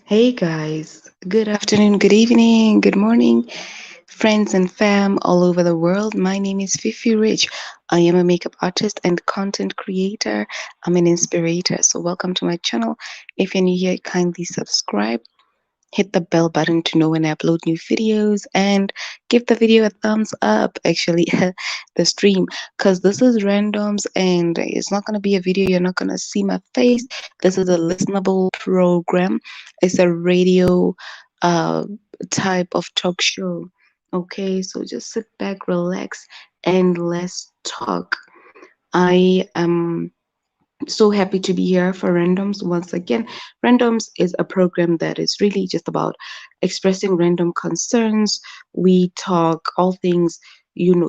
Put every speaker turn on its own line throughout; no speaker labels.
Hey guys, good afternoon, good evening, good morning, friends and fam all over the world. My name is FifiRich. I am a makeup artist and content creator. I'm an inspirator. So, welcome to my channel. If you're new here, kindly subscribe. Hit the bell button to know when I upload new videos and give the video a thumbs up. Actually, the stream, because this is randoms and it's not going to be a video. You're not going to see my face. This is a listenable program. It's a radio uh, type of talk show. Okay, so just sit back, relax, and let's talk. I am so happy to be here for Randoms once again. Randoms is a program that is really just about expressing random concerns. We talk all things,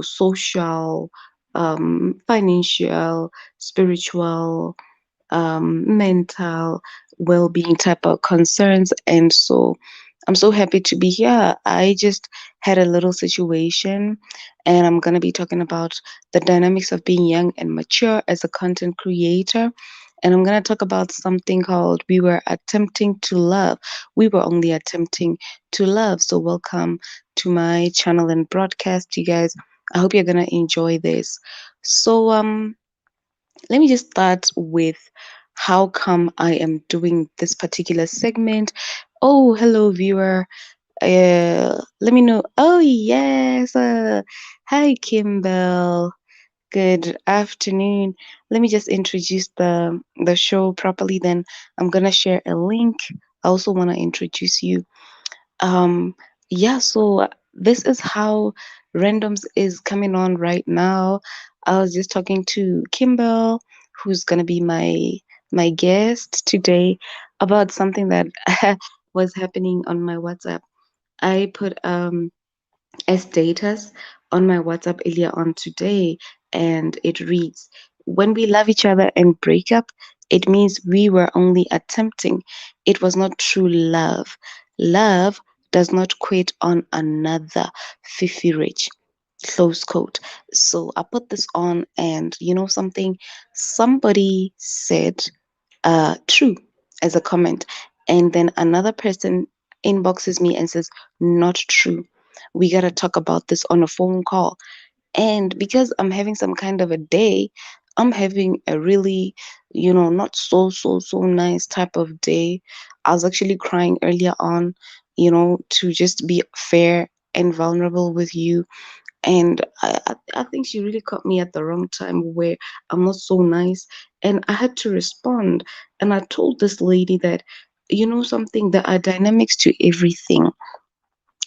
social, financial, spiritual, mental well-being type of concerns. And so I'm so happy to be here. I just had a little situation, and I'm going to be talking about the dynamics of being young and mature as a content creator. And I'm going to talk about something called we were attempting to love. We were only attempting to love. So welcome to my channel and broadcast, you guys. I hope you're going to enjoy this. So let me just start with how come I am doing this particular segment. Oh, hello, viewer. Let me know. Oh, yes. Hi, Kimbel. Good afternoon. Let me just introduce the show properly. Then I'm gonna share a link. I also want to introduce you. Um, yeah, so this is how Randoms is coming on right now. I was just talking to Kimbel, who's gonna be my guest today, about something that was happening on my WhatsApp. I put a status on my WhatsApp earlier on today, and it reads, when we love each other and break up, it means we were only attempting. It was not true love. Love does not quit on another. FifiRich. Close quote. So I put this on, and you know something? Somebody said true as a comment. And then another person inboxes me and says, not true. We got to talk about this on a phone call. And because I'm having some kind of a day, I'm having a really, not so nice type of day. I was actually crying earlier on, to just be fair and vulnerable with you. And I think she really caught me at the wrong time where I'm not so nice. And I had to respond. And I told this lady that, you know, something, there are dynamics to everything.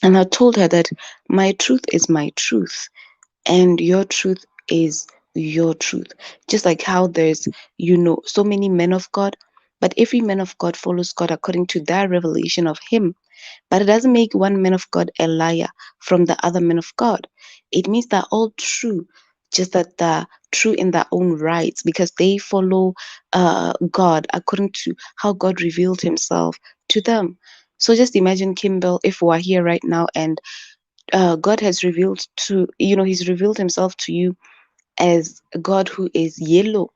And I told her that my truth is my truth, and your truth is your truth. Just like how there's, so many men of God, but every man of God follows God according to their revelation of Him. But it doesn't make one man of God a liar from the other man of God. It means they're all true, just that they're true in their own rights because they follow God according to how God revealed Himself to them. So just imagine, Kimbel, if we're here right now and God has revealed He's revealed Himself to you as a God who is yellow,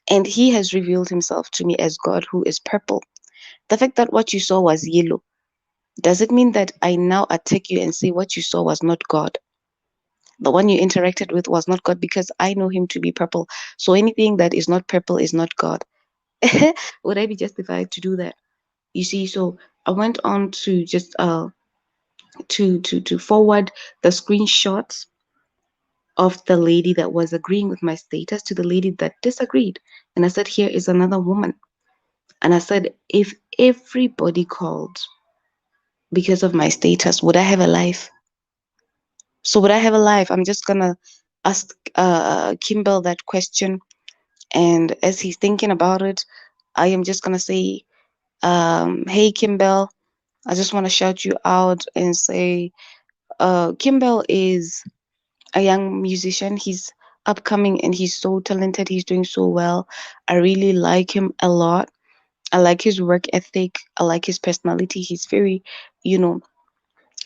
and He has revealed Himself to me as God who is purple. The fact that what you saw was yellow, does it mean that I now attack you and say what you saw was not God? The one you interacted with was not God because I know Him to be purple. So anything that is not purple is not God. Would I be justified to do that? You see, so I went on to just to forward the screenshots of the lady that was agreeing with my status to the lady that disagreed. And I said, here is another woman. And I said, if everybody called because of my status, would I have a life? So would I have a life? I'm just gonna ask Kimbel that question, and as he's thinking about it, I am just gonna say, "Hey, Kimbel, I just want to shout you out and say, Kimbel is a young musician. He's upcoming and he's so talented. He's doing so well. I really like him a lot. I like his work ethic. I like his personality. He's very, you know,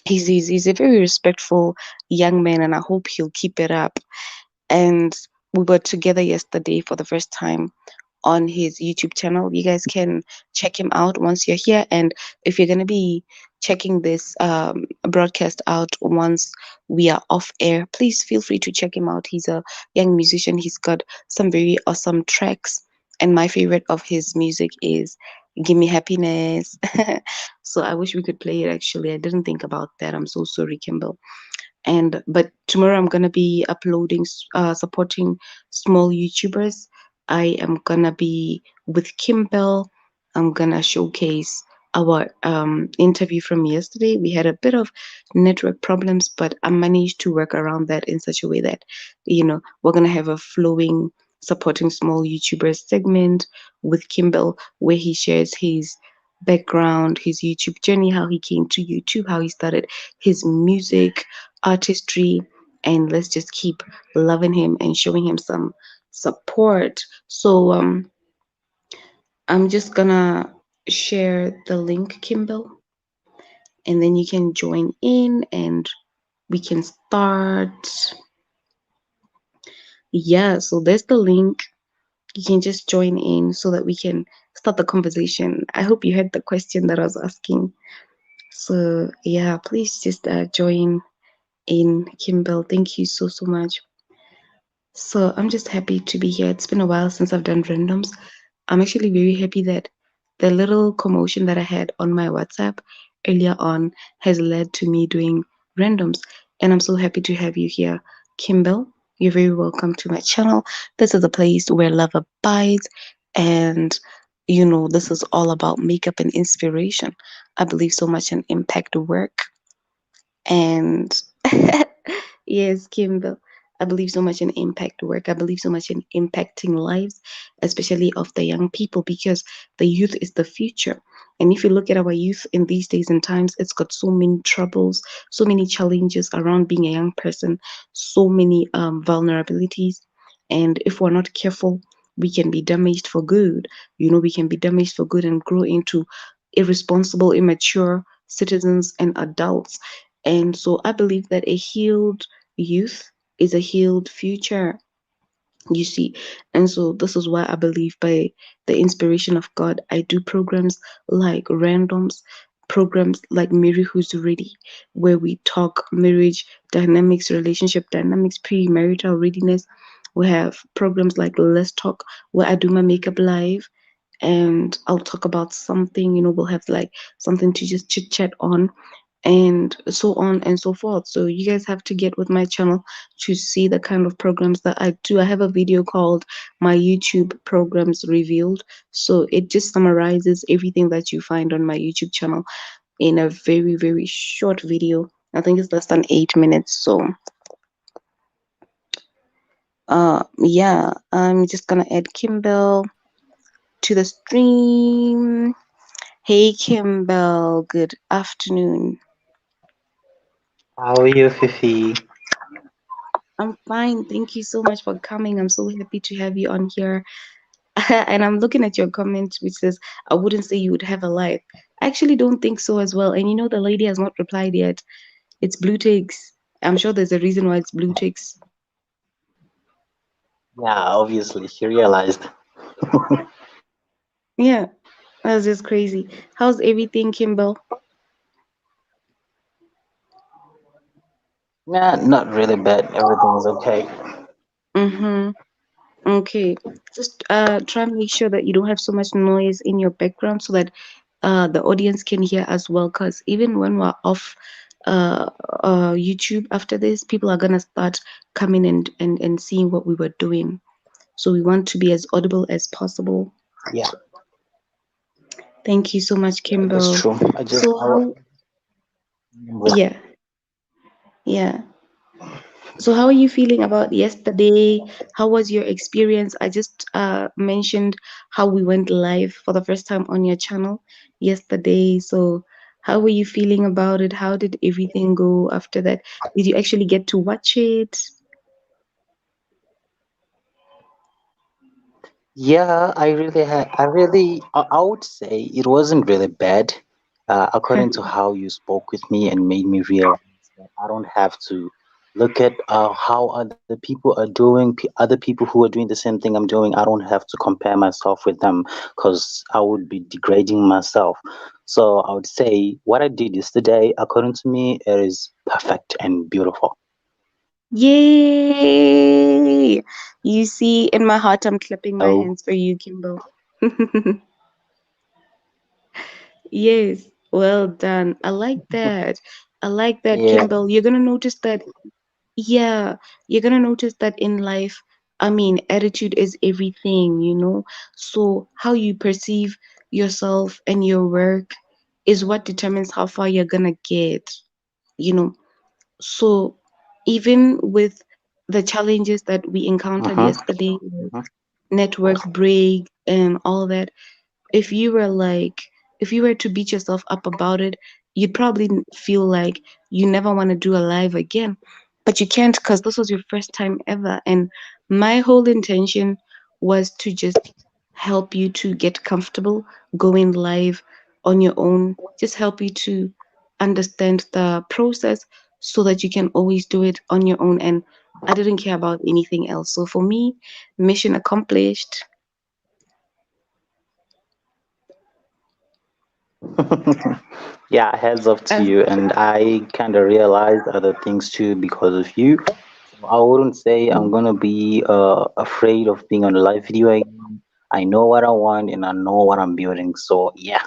he's a very respectful young man, and I hope he'll keep it up. And we were together yesterday for the first time on his YouTube channel. You guys can check him out once you're here. And if you're going to be checking this broadcast out once we are off air, please feel free to check him out. He's a young musician. He's got some very awesome tracks. And my favorite of his music is Give Me Happiness. So I wish we could play it actually. I didn't think about that. I'm so sorry, Kimbel. And but tomorrow I'm gonna be uploading supporting small YouTubers. I am gonna be with Kimbel. I'm gonna showcase our interview from yesterday. We had a bit of network problems, but I managed to work around that in such a way that we're gonna have a flowing supporting small YouTubers segment with Kimbel where he shares his background, his YouTube journey, how he came to YouTube, how he started his music artistry, and let's just keep loving him and showing him some support. So I'm just gonna share the link, Kimbel, and then you can join in and we can start. Yeah, so there's the link. You can just join in so that we can start the conversation. I hope you heard the question that I was asking. So yeah, please just join in, Kimbel. Thank you so so much. So I'm just happy to be here. It's been a while since I've done randoms. I'm actually very happy that the little commotion that I had on my WhatsApp earlier on has led to me doing randoms. And I'm so happy to have you here, Kimbel. You're very welcome to my channel. This is a place where love abides. And, this is all about makeup and inspiration. I believe so much in impact work. And yes, Kimball, I believe so much in impact work. I believe so much in impacting lives, especially of the young people, because the youth is the future. And if you look at our youth in these days and times, it's got so many troubles, so many challenges around being a young person, so many vulnerabilities. And if we're not careful, we can be damaged for good. We can be damaged for good and grow into irresponsible, immature citizens and adults. And so I believe that a healed youth is a healed future, you see. And so this is why I believe by the inspiration of God, I do programs like Randomz, programs like Mary Who's Ready, where we talk marriage dynamics, relationship dynamics, premarital readiness. We have programs like Let's Talk, where I do my makeup live and I'll talk about something, we'll have like something to just chit chat on and so on and so forth. So you guys have to get with my channel to see the kind of programs that I do. I have a video called My YouTube Programs Revealed. So it just summarizes everything that you find on my YouTube channel in a very, very short video. I think it's less than 8 minutes. So yeah, I'm just gonna add Kimbel to the stream. Hey Kimbel, good afternoon.
How are you, Fifi?
I'm fine. Thank you so much for coming. I'm so happy to have you on here. And I'm looking at your comment, which says, I wouldn't say you would have a life. I actually don't think so as well. And the lady has not replied yet. It's blue ticks. I'm sure there's a reason why it's blue ticks.
Yeah, obviously, she realized.
Yeah, that's just crazy. How's everything, Kimbel?
Yeah, not really bad. Everything is okay.
Mm-hmm. Okay, just try and make sure that you don't have so much noise in your background so that the audience can hear as well. Because even when we're off YouTube after this, people are gonna start coming and seeing what we were doing. So we want to be as audible as possible.
Yeah,
Thank you so much,
yeah, that's
Kimball.
true.
So how? Yeah, yeah. So how are you feeling about yesterday? How was your experience? I just mentioned how we went live for the first time on your channel yesterday. So how were you feeling about it? How did everything go after that? Did you actually get to watch it?
Yeah, I would say it wasn't really bad, according to how you spoke with me and made me realize that I don't have to look at how other people are doing, other people who are doing the same thing I'm doing. I don't have to compare myself with them because I would be degrading myself. So I would say what I did yesterday, according to me, it is perfect and beautiful.
Yay! You see, in my heart, I'm clapping my
Oh,
hands for you, Kimbel. Yes, well done. I like that. I like that,
yeah.
Kimbel. You're gonna notice that, yeah, you're gonna notice that in life, I mean, attitude is everything, you know? So, how you perceive yourself and your work is what determines how far you're gonna get, you know? So, even with the challenges that we encountered
Mm-hmm.
yesterday, like
Mm-hmm.
network break and all that, if you were like, if you were to beat yourself up about it, you'd probably feel like you never want to do a live again. But you can't because this was your first time ever. And my whole intention was to just help you to get comfortable going live on your own, just help you to understand the process so that you can always do it on your own. And I didn't care about anything else. So for me, mission accomplished.
Yeah, heads off to
Uh,
you. And I kind of realized other things too because of you. So I wouldn't say I'm gonna be afraid of being on a live video again. I know what I want and I know what I'm building. So yeah.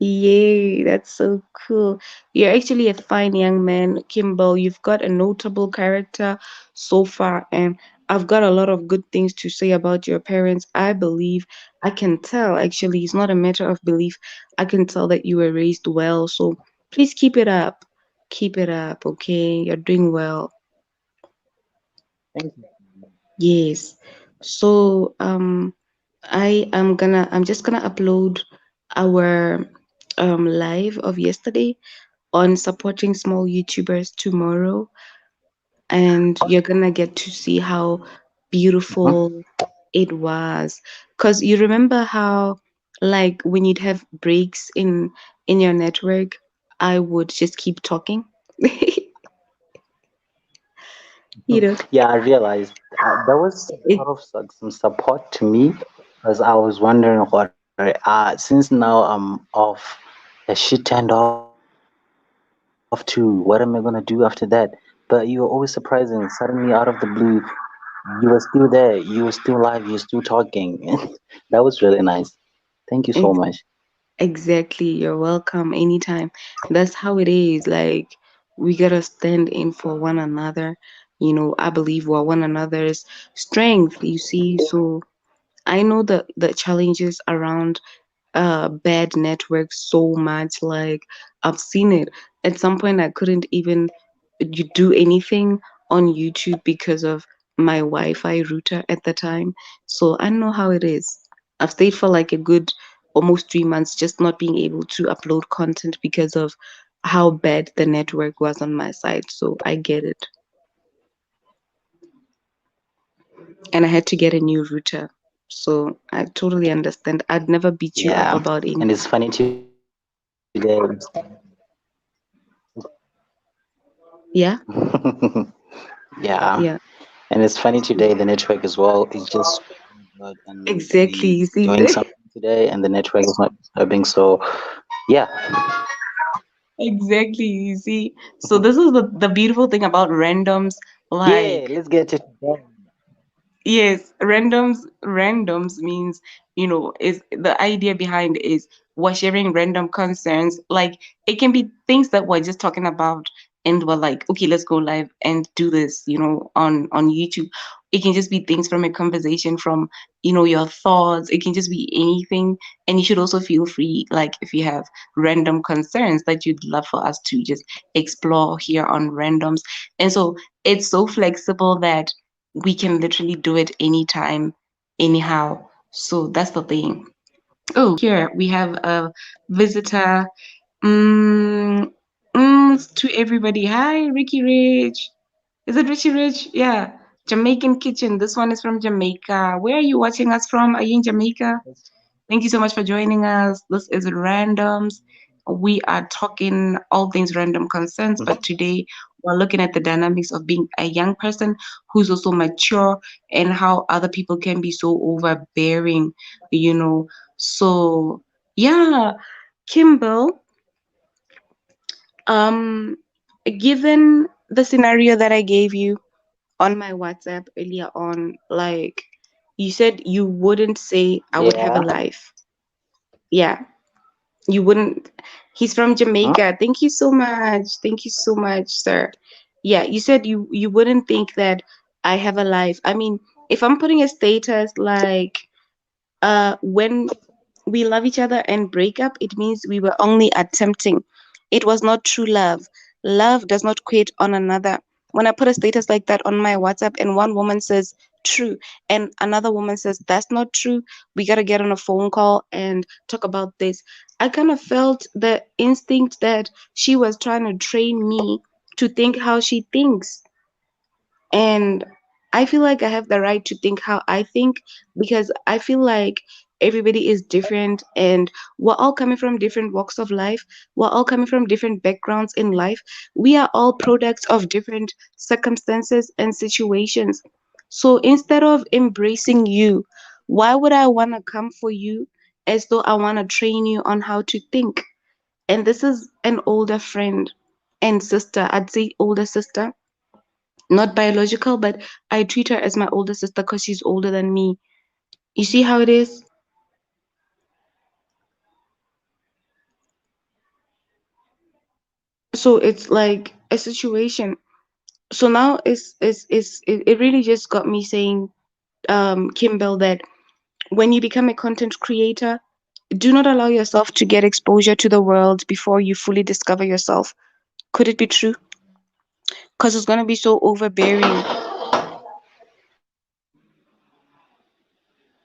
Yay, that's so cool. You're actually a fine young man, Kimball. You've got a notable character so far, and I've got a lot of good things to say about your parents. I believe, I can tell, actually, it's not a matter of belief. I can tell that you were raised well. So please keep it up. Keep it up, okay? You're doing well.
Thank you.
Yes. So, I'm just gonna upload our live of yesterday on supporting small YouTubers tomorrow, and you're gonna get to see how
Mhm.
beautiful it was. Cause you remember how, like, when you'd have breaks in your network, I would just keep talking. You know,
Yeah, I realized there was some
it,
sort of some support to me because I was wondering what since now I'm off a shit turned off to what am I gonna do after that? But you were always surprising suddenly out of the blue. You were still there, you were still live, you're still talking. That was really nice. Thank you so much.
ex- exactly. You're welcome anytime. That's how it is. Like, we gotta stand in for one another. You know, I believe we're one another's strength, you see. So I know the challenges around bad network so much. Like, I've seen it. At some point, I couldn't even do anything on YouTube because of my Wi-Fi router at the time. So I know how it is. I've stayed for like a good almost 3 months just not being able to upload content because of how bad the network was on my side. So I get it. And I had to get a new router. So I totally understand. I'd never beat you up
Yeah,
about
and
anything.
it's funny today.
Yeah?
Yeah,
Yeah.
and it's funny today. The network as well is just good, and
Exactly.
we
You see,
doing something today, and the network is not disturbing. So yeah,
exactly. You see, so this is the beautiful thing about randoms.
yeah.
Like,
Let's get to today.
yes, randoms means, is the idea behind is we're sharing random concerns. Like, it can be things that we're just talking about and we're like, okay, let's go live and do this, on YouTube. It can just be things from a conversation, from, your thoughts. It can just be anything. And you should also feel free, like, if you have random concerns that you'd love for us to just explore here on randoms. And so it's so flexible that we can literally do it anytime, anyhow. So that's the thing. Oh, here we have a visitor. Mm, to everybody. Hi, Ricky Rich. Is it Richie Rich? Yeah. Jamaican Kitchen. This one is from Jamaica. Where are you watching us from? Are you in Jamaica? Thank you so much for joining us. This is Randoms. We are talking all things random concerns, but today while looking at the dynamics of being a young person who's also mature and how other people can be so overbearing, you know. So, yeah, Kimbel, um, given the scenario that I gave you on my WhatsApp earlier on, like you said you wouldn't say I would have a
Yeah.
life. Yeah, you wouldn't. He's from
Huh?
Jamaica. Thank you so much. Thank you so much, sir. Yeah, you said you wouldn't think that I have a life. I mean, if I'm putting a status like when we love each other and break up, it means we were only attempting. It was not true love. Love does not quit on another. When I put a status like that on my WhatsApp and one woman says true and another woman says that's not true, we got to get on a phone call and talk about this. I kind of felt the instinct that she was trying to train me to think how she thinks. And I feel like I have the right to think how I think because I feel like everybody is different and we're all coming from different walks of life. We're all coming from different backgrounds in life. We are all products of different circumstances and situations. So instead of embracing you, why would I want to come for you as though I want to train you on how to think? And this is an older friend and sister. I'd say older sister, not biological, but I treat her as my older sister because she's older than me. You see how it is? So it's like a situation. So now it really just got me saying, Kimbel, that when you become a content creator, do not allow yourself to get exposure to the world before you fully discover yourself. Could it be true? Because it's gonna be so overbearing.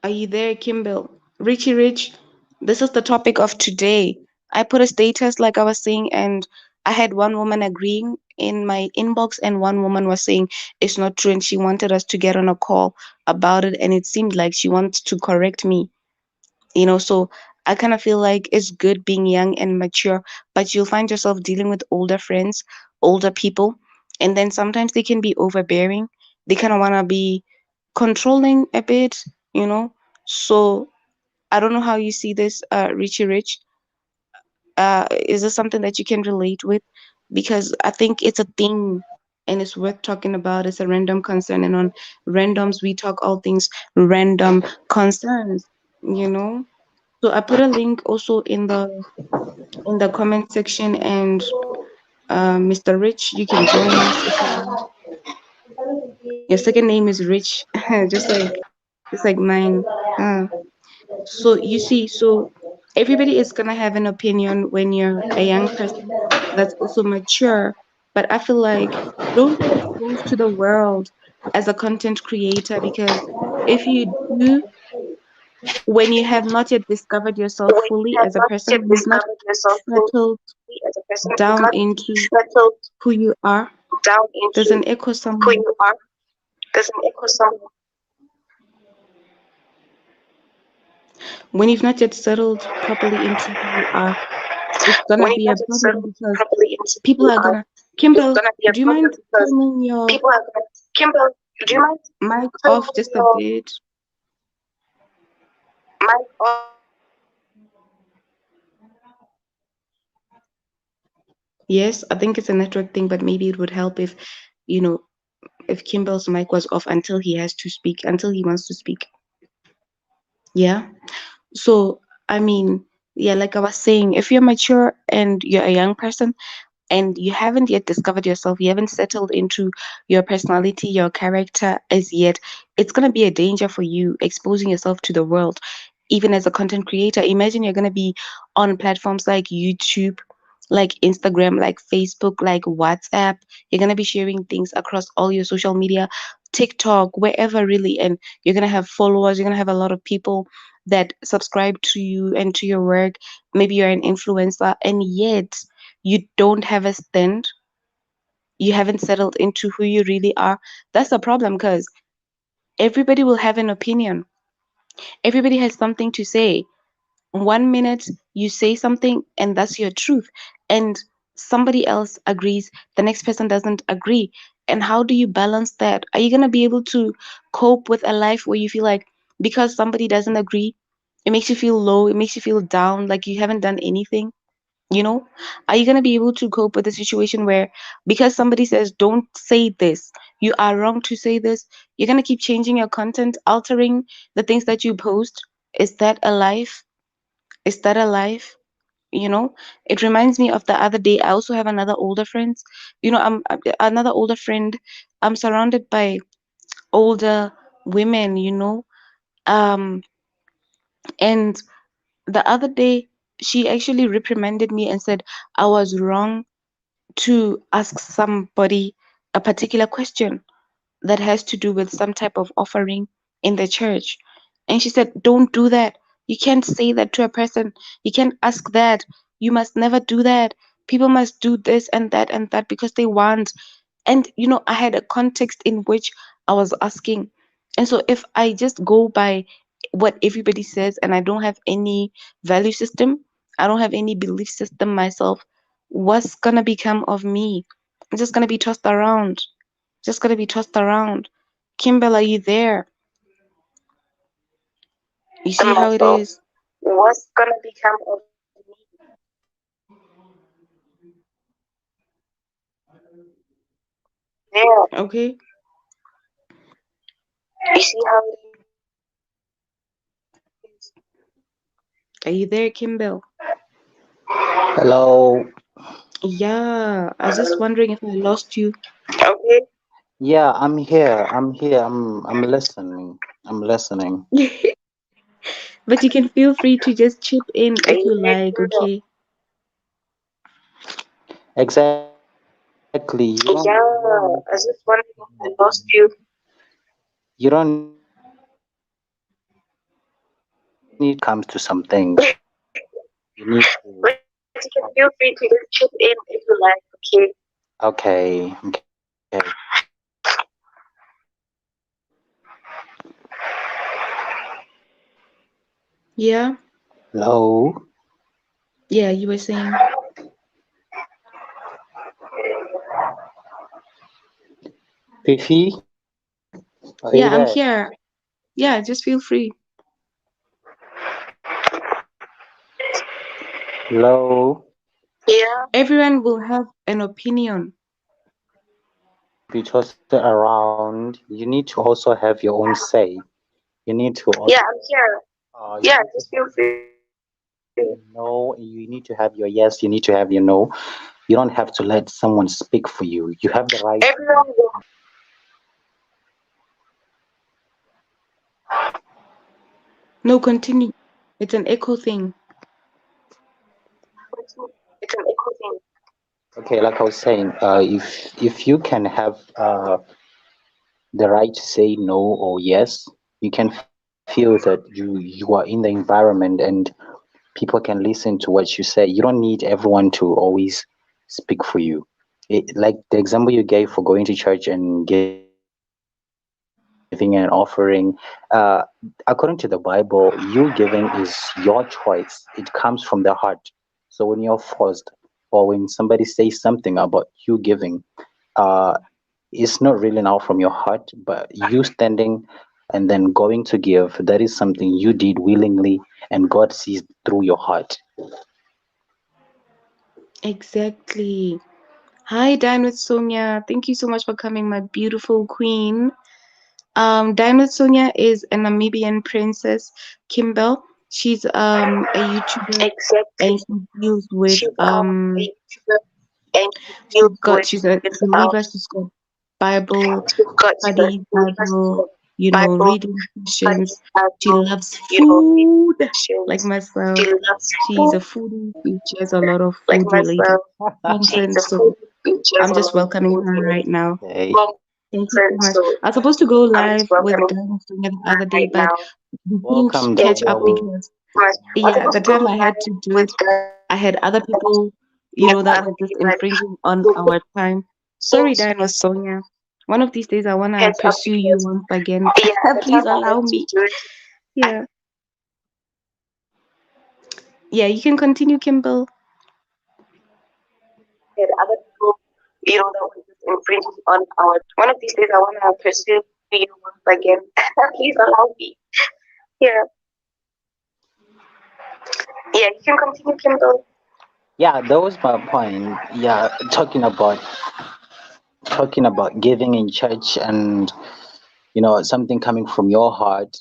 Are you there, Kimbel? Richie Rich, this is the topic of today. I put a status like I was saying, and I had one woman agreeing in my inbox, and one woman was saying it's not true, and she wanted us to get on a call about it, and it seemed like she wants to correct me, so I kind of feel like it's good being young and mature, but you'll find yourself dealing with older friends, older people, and then sometimes they can be overbearing. They kind of want to be controlling a bit, you know so I don't know how you see this, Richie Rich. Is this something that you can relate with? Because I think it's a thing and it's worth talking about. It's a random concern, and on randoms we talk all things random concerns, you know. So I put a link also in the comment section, and Mr. Rich, you can join us if you want. Your second name is Rich, just like mine. So you see, so everybody is gonna have an opinion when you're a young person that's also mature. But I feel like don't get exposed to the world as a content creator, because if you do, when you have not yet discovered yourself fully as a person, you've not settled down into who you are. There's an echo somewhere. When you've not yet settled properly into who you are, it's gonna be a problem because people are gonna. Kimball, do you mind turning your mic off just a bit? Yes, I think it's a network thing, but maybe it would help you know, if Kimball's mic was off until he has to speak, until he wants to speak. Yeah. So, I mean, yeah, like I was saying, if you're mature and you're a young person, and you haven't yet discovered yourself, you haven't settled into your personality, your character as yet, it's going to be a danger for you exposing yourself to the world, even as a content creator. Imagine you're going to be on platforms like YouTube, like Instagram, like Facebook, like WhatsApp. You're going to be sharing things across all your social media, TikTok, wherever really, and you're going to have followers, you're going to have a lot of people that subscribe to you and to your work. Maybe you're an influencer, and yet you don't have a stand, you haven't settled into who you really are. That's a problem because everybody will have an opinion. Everybody has something to say. One minute you say something and that's your truth. And somebody else agrees, the next person doesn't agree. And how do you balance that? Are you going to be able to cope with a life where you feel like because somebody doesn't agree, it makes you feel low, it makes you feel down, like you haven't done anything? You know, are you going to be able to cope with a situation where because somebody says, don't say this, you are wrong to say this, you're going to keep changing your content, altering the things that you post? Is that a life? Is that a life? You know, it reminds me of the other day. I also have another older friend. Another older friend. I'm surrounded by older women, um, and the other day she actually reprimanded me and said I was wrong to ask somebody a particular question that has to do with some type of offering in the church. And she said, don't do that. You can't say that to a person. You can't ask that. You must never do that. People must do this and that because they want. And, I had a context in which I was asking. And so if I just go by what everybody says and I don't have any value system, I don't have any belief system myself, what's going to become of me? I'm just going to be tossed around. Just gonna be tossed around. Kimbel, are you there? You see how it
Myself,
is?
what's gonna become of me? Yeah,
Okay.
you see how it is.
Are you there, Kimbel?
Hello.
Yeah. I was just wondering if I lost you.
Okay.
Yeah, I'm here. I'm here. I'm listening. I'm listening.
But you can feel free to just chip in
Are
if
you
you
there,
like,
Kimbel?
okay?
Exactly.
Yeah, I was just wondering if I lost you.
You don't need to chip in when it comes to some things. You need to
But you can feel free to just chip in if you like, okay?
okay.
Yeah?
Hello.
Yeah, you were saying.
Fifi, are you
Yeah, I'm
there?
here. Yeah, just feel free.
Hello.
Yeah.
Everyone will have an opinion.
You need to be tossed around. You need to also have your own say. You need to
Yeah,
also
I'm here.
you
Yeah,
need to
just
have
feel free.
your no. You need to have your yes. You need to have your no. You don't have to let someone speak for you. You have the right to
Everyone
know.
will.
No, continue. It's an echo thing.
It's an echo thing.
Okay, like I was saying, if you can have the right to say no or yes, you can feel that you are in the environment and people can listen to what you say. You don't need everyone to always speak for you. Like the example you gave for going to church and giving an offering, according to the Bible, you giving is your choice. It comes from the heart. So when you're forced or when somebody says something about you giving, uh, it's not really now from your heart, but you standing and then going to give, that is something you did willingly, and God sees through your heart.
Exactly. Hi, Dine with Sonia. Thank you so much for coming, my beautiful queen. Dine with Sonia is a Namibian princess, Kimbel. She's a YouTuber and
Exactly.
she deals with
She's a YouTuber and she deals with
she's a believer. She's got Bible studies,
believers who's
Bible,
got Bible
reading
studies,
sessions. She
Bible,
loves
reading
food like
sessions. She
myself.
loves
She's a
food
foodie. She shares a lot of
like
food related
myself. She's
content.
a
So
food features
I'm
a
just
lot of
welcoming
food
her right
related
now.
Okay.
Thank you so much.
so
I was supposed to go
I'm just
live with
welcoming
Dine Sonia the
her
other day,
right
but
now.
we couldn't
Welcome,
Thank
catch
you
up
Danielle.
because
so much. I'm
yeah,
supposed
the
to go
time I had
live
to do
with
it,
guys
I had other people,
with
that
other
were just
people, but
infringing on
we
our time.
couldn't
Sorry, Dino Sonia. One of these days, I wanna
catch up
pursue you
because
once again.
yeah, the
Please
time I
allow
had to
me.
do it.
Yeah, yeah. You can continue, Kimball.
that was just infringing on our. One of these days, I want to pursue you once again. Please allow me. Yeah, yeah, you can continue, Kimbel.
Yeah, that was my point. Yeah, talking about giving in church and something coming from your heart.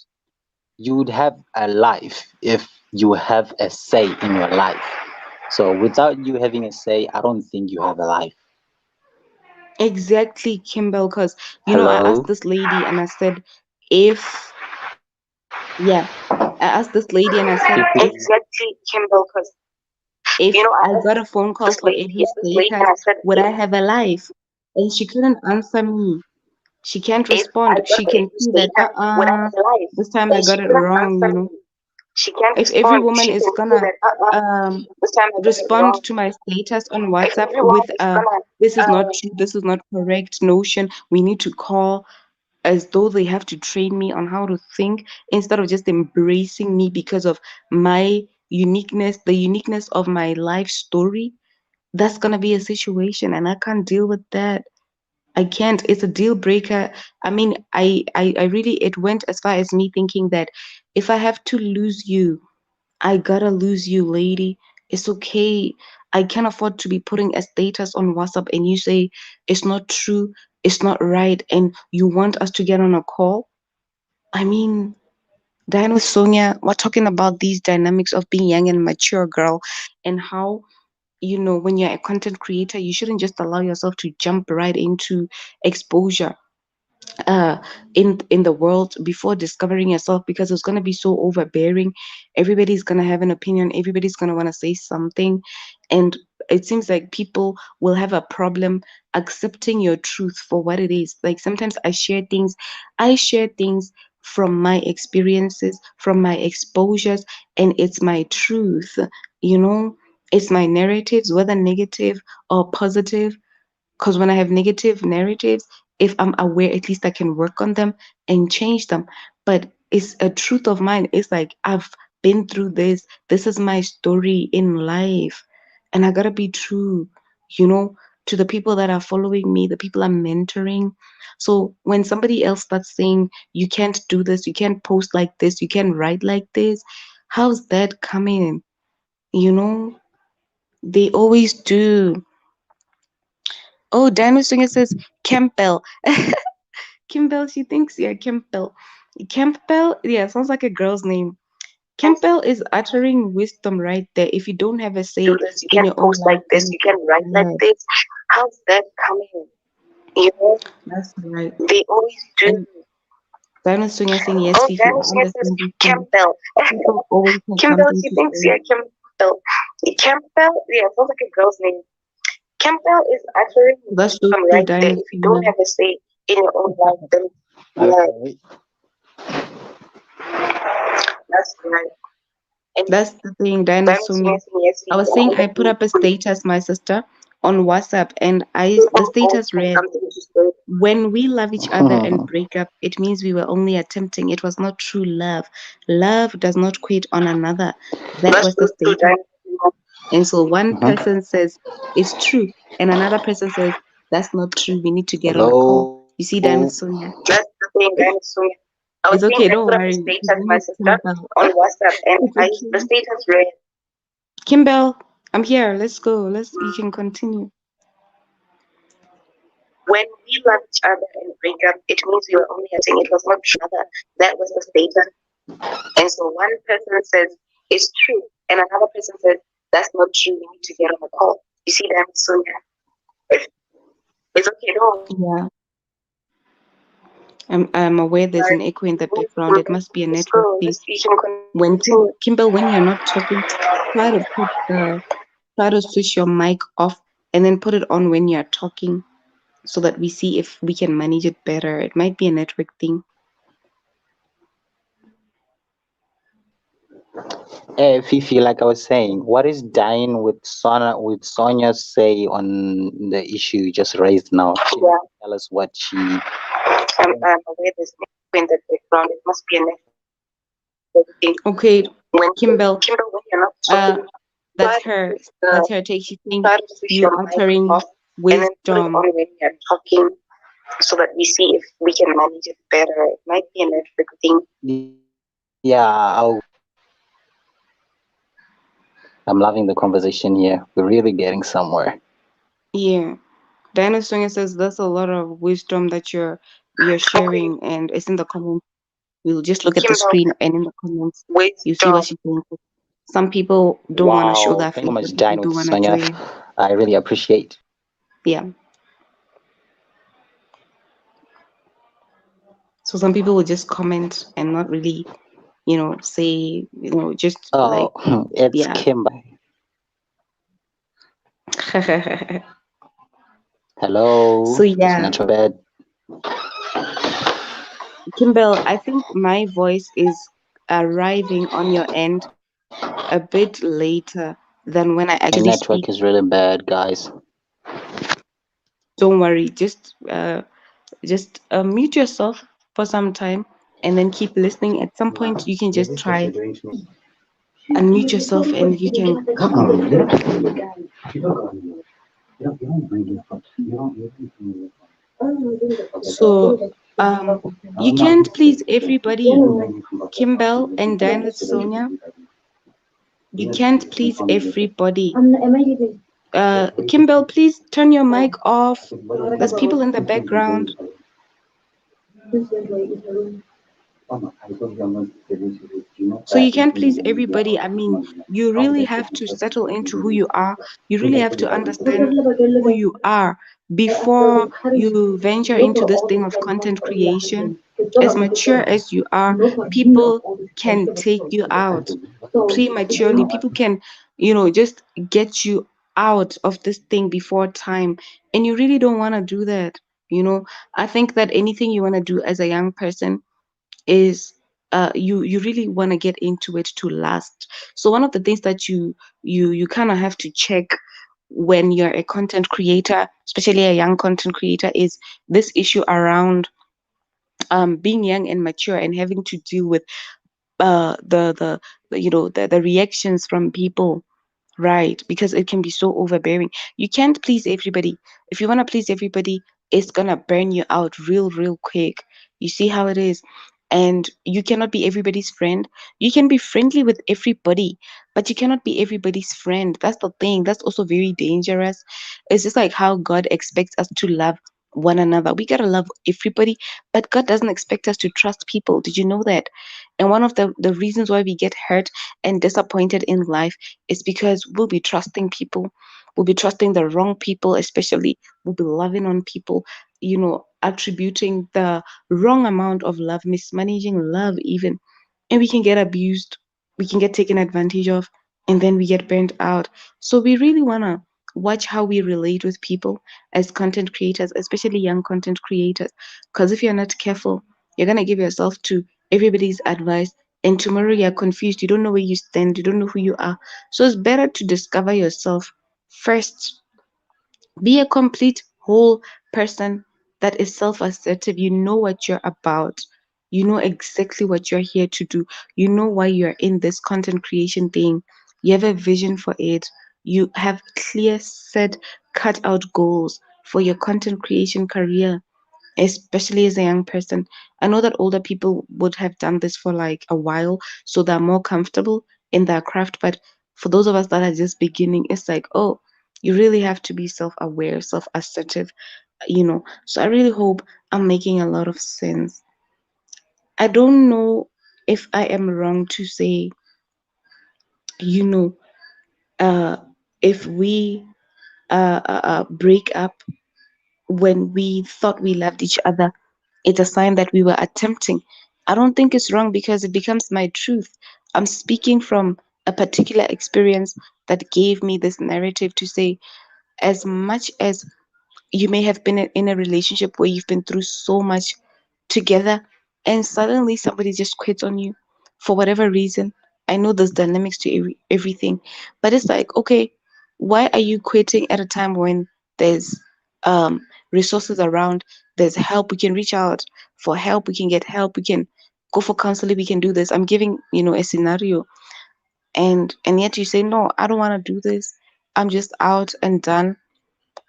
You would have a life if you have a say in your life. So without you having a say, I don't think you have a life.
Exactly, Kimbel, because I asked
Hello?
this lady and I said, if yeah, I asked this lady and I said,
Exactly, Kimbel, because
if
I
I got a
asked
phone call
this
for
lady,
every
and
status,
I said,
would I have a life? And she couldn't answer me. She can't
if I
respond.
got
She
the
can
every
see that,
status, would I have a life?
this time I
And
got
she
it
couldn't
wrong.
answer me. She can't
If every
respond.
woman
She
is
can see
gonna
that
um
this time I got it
respond
wrong.
to my status on
If
WhatsApp
everyone
with
is gonna
this is not
uh,
true, this is not correct notion, we need to call, as though they have to train me on how to think instead of just embracing me because of my uniqueness, the uniqueness of my life story, that's gonna be a situation and I can't deal with that. I can't. It's a deal breaker. I mean, I really, it went as far as me thinking that if I have to lose you, I gotta lose you, lady. It's okay. I can't afford to be putting a status on WhatsApp and you say it's not true, it's not right, and you want us to get on a call. I mean, Diane with Sonia, we're talking about these dynamics of being young and mature, girl, and how when you're a content creator, you shouldn't just allow yourself to jump right into exposure uh in the world before discovering yourself, because it's going to be so overbearing. Everybody's going to have an opinion, everybody's going to want to say something, and it seems like people will have a problem accepting your truth for what it is. Like sometimes I share things from my experiences, from my exposures, and it's my truth, you know it's my narratives, whether negative or positive, because when I have negative narratives, if I'm aware, at least I can work on them and change them. But it's a truth of mine. It's like I've been through this. This is my story in life. And I gotta be true, you know, to the people that are following me, the people I'm mentoring. So when somebody else starts saying, you can't do this, you can't post like this, you can't write like this, how's that coming? You know, they always do. Oh, Daniel Singer says Campbell. Kimbel, she thinks you're Campbell. Campbell, yeah, sounds like a girl's name. Campbell is uttering wisdom right there. If you don't have a
do
say
this, you
in
can
your own
post like
life,
this,
then
you can write like
yeah,
this. How's that coming? You know,
that's right.
they always do.
And Daniel Singer saying, yes,
Oh,
Fifi,
Bernice
I
says
understand you fully.
Campbell.
People always have
Kimbel,
something
she
to
thinks,
say.
yeah, Kimbel. Campbell, yeah, sounds like a girl's name. Campbell is actually
That's so
wisdom
true,
right there.
Daniel
If you don't
Singer.
have a say in your own life, then yeah,
Okay.
that's right. And
That's the thing, Daniel
Bernice
Singer.
saying, yes,
I
Fifi,
was
I
saying I put
understand
up a
fully.
status, my sister, on WhatsApp, and the
People always
status
have
read,
something to say.
when we love each other and break up, it means we were only attempting. It was not true love. Love does not quit on another. That
That's
was the
true, too,
statement.
Bernice.
And so one
Mhm.
person says it's true, and another person says that's not true. We need to get on a call.
Hello.
You see, Daniel Sonia.
That's the thing, Bernice. I was
It's
saying
okay.
I
Don't
put up a
worry. His
status,
name
my
is
sister,
Kimbel.
on WhatsApp, and
It's
the
okay.
status read,
Kimbel, I'm here. Let's go. You can continue.
when we love each other and break up, it means we were only attempting. It was not true. That was the status. And so one person says it's true, and another person says that's not true. We need to get on a call. You see that? So yeah, it's okay. Don't
Yeah. I'm aware there's an echo in the background. It must be a
let's
network
go.
thing.
Let's you can
When
continue.
Kimbel, when you're not talking, try to try to switch your mic off and then put it on when you're talking so that we see if we can manage it better. It might be a network thing.
Fifi, like I was saying, what is dying with Sonia say on the issue you just raised now? She
Yeah,
tell us what she.
I'm aware there's an echo in the background. It must be a network thing.
Okay,
When
Kimbel,
Kimber, when you're not
uh,
talking,
that's
try to
her.
switch the
That's her take. She's saying
try to switch
you
your mic
uttering
off. and then put it on
Wisdom.
when we are talking so that we see if we can manage it better. It might be a network thing.
Yeah, I'm loving the conversation here. We're really getting somewhere.
Yeah. Diana Sonia says there's a lot of wisdom that you're
Okay,
sharing, and it's in the comments. We'll just look at the
Kimbel,
screen, and in the comments you see what
wisdom.
she's saying. Some people don't want to show
Wow,
their
thank you
face,
so
but
much,
people
Dine
do
with
want to
Sonia.
join.
I really appreciate.
Yeah. So some people will just comment and not really, say, just like,
Oh, it's
yeah.
Kimber. Hello,
So
is
yeah,
network bad?
Kimbel, I think my voice is arriving on your end a bit later than when I
My
actually speak.
network is really bad, guys.
Don't worry, just mute yourself for some time and then keep listening. At some point, you can just try unmute yourself and you can. So, you can't please everybody. Kimbel and Dan with Sonia, you can't please everybody. Kimbel, please turn your mic off. There's people in the background. So you can't please everybody. I mean, you really have to settle into who you are. You really have to understand who you are before you venture into this thing of content creation. As mature as you are, people can take you out prematurely. People can, just get you out of this thing before time. And you really don't want to do that. I think that anything you want to do as a young person is you really want to get into it to last. So one of the things that you kind of have to check when you're a content creator, especially a young content creator, is this issue around being young and mature and having to deal with the reactions from people. Right, because it can be so overbearing. You can't please everybody. If you want to please everybody, it's gonna burn you out real quick. You see how it is? And you cannot be everybody's friend. You can be friendly with everybody, but you cannot be everybody's friend. That's the thing. That's also very dangerous. It's just like how God expects us to love one another. We gotta love everybody, but God doesn't expect us to trust people. Did you know that? And one of the reasons why we get hurt and disappointed in life is because we'll be trusting people. We'll be trusting the wrong people, especially. We'll be loving on people, attributing the wrong amount of love, mismanaging love, even. And we can get abused, we can get taken advantage of, and then we get burnt out. So we really want to watch how we relate with people as content creators, especially young content creators. Because if you're not careful, you're going to give yourself to everybody's advice, and tomorrow you're confused, you don't know where you stand, you don't know who you are. So it's better to discover yourself first. Be a complete whole person that is self assertive. You know what you're about, you know exactly what you're here to do, you know why you're in this content creation thing, you have a vision for it, you have clear, set, cut out goals for your content creation career, especially as a young person. I know that older people would have done this for like a while, so they're more comfortable in their craft. But for those of us that are just beginning, it's like, oh, you really have to be self aware, self assertive. So I really hope I'm making a lot of sense. I don't know if I am wrong to say, you know, uh, if we break up when we thought we loved each other, it's a sign that we were attempting. I don't think it's wrong because it becomes my truth. I'm speaking from a particular experience that gave me this narrative to say, as much as you may have been in a relationship where you've been through so much together, and suddenly somebody just quits on you for whatever reason. I know there's dynamics to everything, but it's like, okay, why are you quitting at a time when there's resources around, there's help, we can reach out for help, we can get help, we can go for counseling, we can do this. I'm giving, a scenario, and yet you say, no, I don't want to do this, I'm just out and done.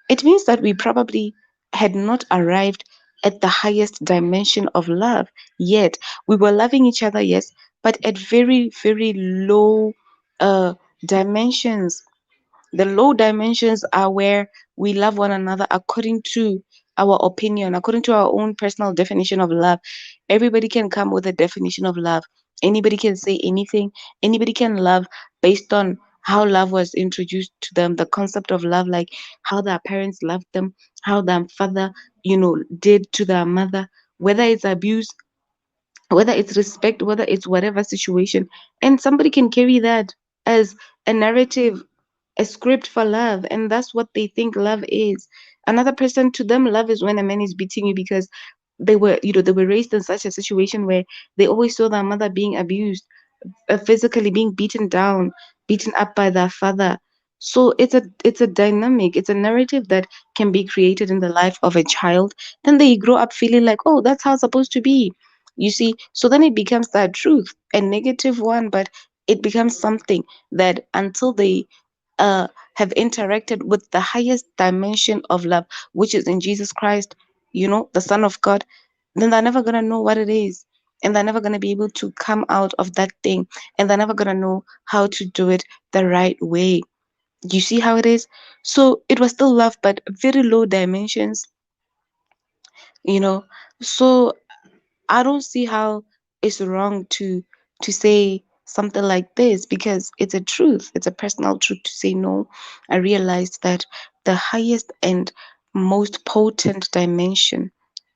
It means that we probably had not arrived at the highest dimension of love yet. We were loving each other, yes, but at very, very low uh, dimensions. The low dimensions are where we love one another according to our opinion, according to our own personal definition of love. Everybody can come with a definition of love. Anybody can say anything. Anybody can love based on how love was introduced to them, the concept of love, like how their parents loved them, how their father, did to their mother, whether it's abuse, whether it's respect, whether it's whatever situation. And somebody can carry that as a narrative, a script for love, and that's what they think love is. Another person, to them, love is when a man is beating you because they were raised in such a situation where they always saw their mother being abused, physically being beaten down, beaten up by their father. So it's a dynamic, it's a narrative that can be created in the life of a child. Then they grow up feeling like, oh, that's how it's supposed to be. You see, so then it becomes that truth, a negative one, but it becomes something that until they uh, have interacted with the highest dimension of love, which is in Jesus Christ, the Son of God, then they're never going to know what it is. And they're never going to be able to come out of that thing. And they're never going to know how to do it the right way. You see how it is? So it was still love, but very low dimensions, you know. So I don't see how it's wrong to say something like this because it's a truth. It's a personal truth to say no. I realized that the highest and most potent dimension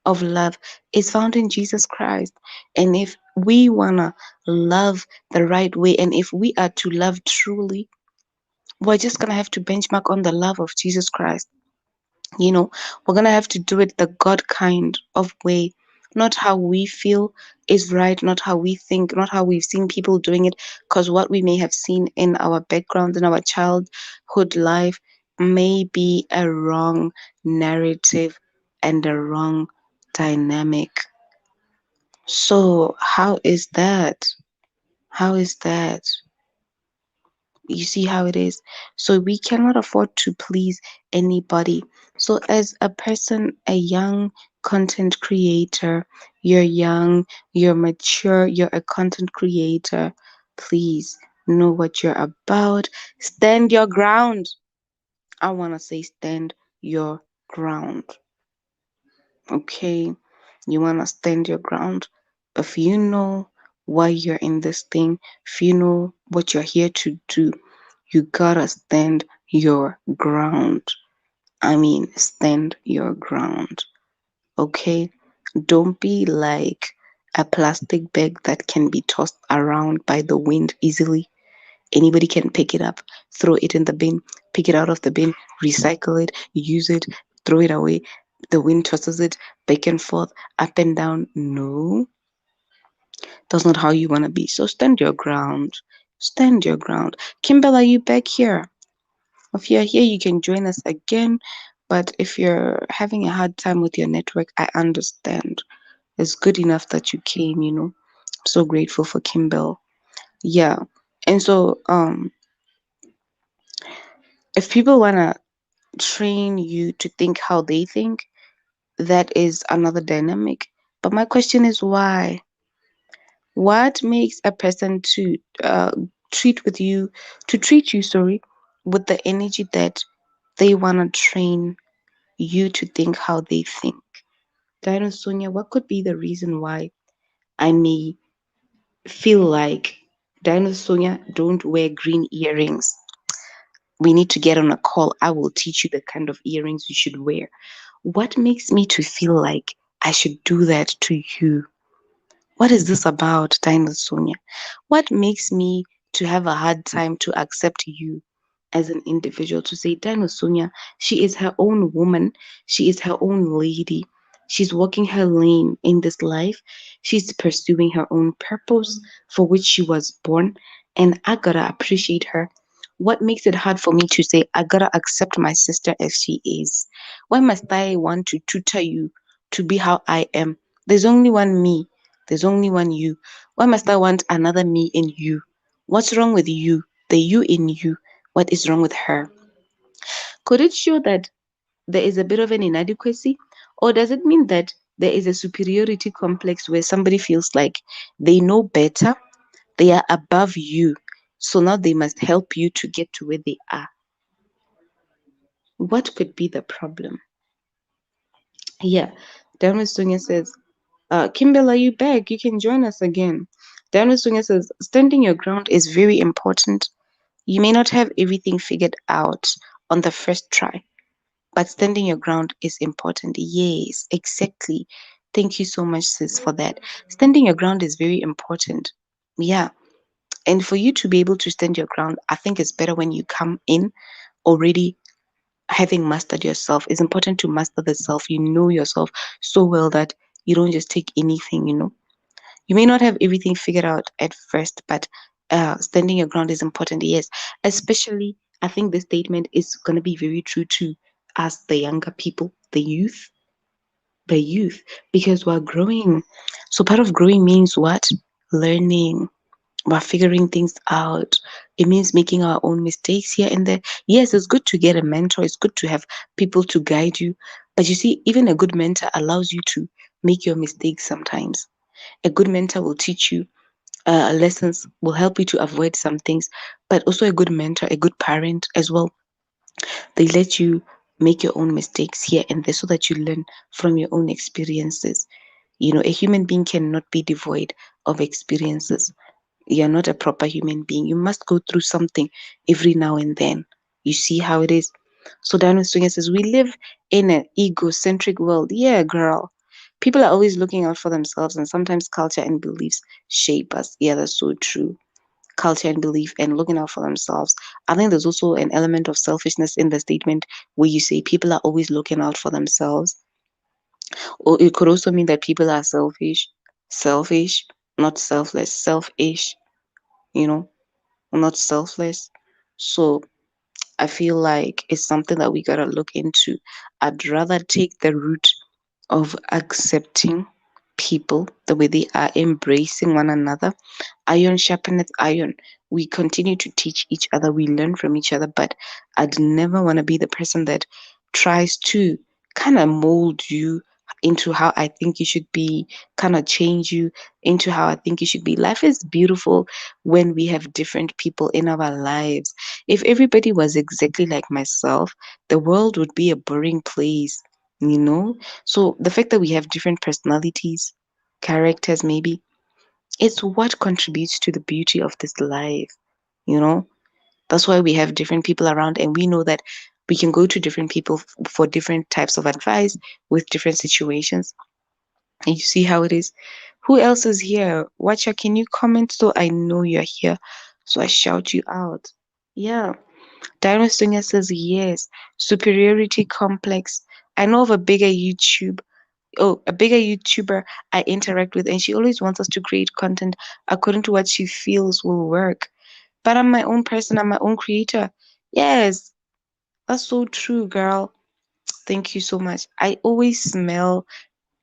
of love is found in Jesus Christ. And if we wanna love the right way and if we are to love truly, we're just gonna have to benchmark on the love of Jesus Christ. We're gonna have to do it the God kind of way, not how we feel is right, not how we think, not how we've seen people doing it, because what we may have seen in our background, in our childhood life, may be a wrong narrative and a wrong dynamic. So, how is that? How is that? You see how it is? So we cannot afford to please anybody. So as a person, a young content creator, you're young, you're mature, you're a content creator, please know what you're about. Stand your ground. I want to say stand your ground. Okay? You want to stand your ground. If you know why you're in this thing, if you know what you're here to do, you gotta stand your ground. I mean, stand your ground. Okay? Don't be like a plastic bag that can be tossed around by the wind easily. Anybody can pick it up, throw it in the bin, pick it out of the bin, recycle it, use it, throw it away. The wind tosses it back and forth, up and down. No, that's not how you want to be. So stand your ground. Stand your ground. Kimbel, are you back here? If you're here, you can join us again. But if you're having a hard time with your network, I understand. It's good enough that you came. I'm so grateful for Kimbel. Yeah. And so if people wanna train you to think how they think, that is another dynamic. But my question is why? What makes a person treat with you treat you, sorry, with the energy that they wanna train you to think how they think? Dino Sonia, what could be the reason why I may feel like Dino Sonia, don't wear green earrings? We need to get on a call. I will teach you the kind of earrings you should wear. What makes me to feel like I should do that to you? What is this about, Dino Sonia? What makes me to have a hard time to accept you as an individual, to say, Dino Sonia, she is her own woman, she is her own lady, she's walking her lane in this life, she's pursuing her own purpose for which she was born, and I gotta appreciate her. What makes it hard for me to say, I gotta accept my sister as she is? Why must I want to tutor you to be how I am? There's only one me. There's only one you. Why must I want another me in you? What's wrong with you? The you in you. What is wrong with her? Could it show that there is a bit of an inadequacy? Or does it mean that there is a superiority complex where somebody feels like they know better, they are above you, so now they must help you to get to where they are? What could be the problem? Yeah, Dharma Sunya says, Kimbel, are you back? You can join us again. Dharma Sunya says, standing your ground is very important. You may not have everything figured out on the first try, but standing your ground is important. Yes, exactly. Thank you so much, sis, for that. Standing your ground is very important. Yeah. And for you to be able to stand your ground, I think it's better when you come in already having mastered yourself. It's important to master the self. You know yourself so well that you don't just take anything. You may not have everything figured out at first, but standing your ground is important. Yes, especially I think this statement is going to be very true to us, the younger people, the youth, because we're growing. So part of growing means what? Learning. We're figuring things out. It means making our own mistakes here and there. Yes, it's good to get a mentor. It's good to have people to guide you. But you see, even a good mentor allows you to make your mistakes sometimes. A good mentor will teach you lessons, will help you to avoid some things, but also a good mentor, a good parent as well. They let you make your own mistakes here and there so that you learn from your own experiences. A human being cannot be devoid of experiences. You're not a proper human being. You must go through something every now and then. You see how it is. So Daniel Swinger says, we live in an egocentric world. Yeah, girl. People are always looking out for themselves, and sometimes culture and beliefs shape us. Yeah, that's so true. Culture and belief and looking out for themselves. I think there's also an element of selfishness in the statement where you say people are always looking out for themselves. Or it could also mean that people are selfish, not selfless, selfish, you know, not selfless. So I feel like it's something that we gotta look into. I'd rather take the route of accepting people the way they are, embracing one another. Iron sharpeneth iron. We continue to teach each other, we learn from each other, but I'd never want to be the person that tries to kind of mold you into how I think you should be, kind of change you into how I think you should be. Life is beautiful when we have different people in our lives. If everybody was exactly like myself, the world would be a boring place. So the fact that we have different personalities, characters, maybe, it's what contributes to the beauty of this life, you know? That's why we have different people around, and we know that we can go to different people for different types of advice with different situations. And you see how it is. Who else is here? Watcher, can you comment so I know you're here? So I shout you out. Yeah. Dino Singer says yes. Superiority complex. I know of a bigger YouTuber I interact with, and she always wants us to create content according to what she feels will work. But I'm my own person, I'm my own creator. Yes, that's so true, girl. Thank you so much. I always smell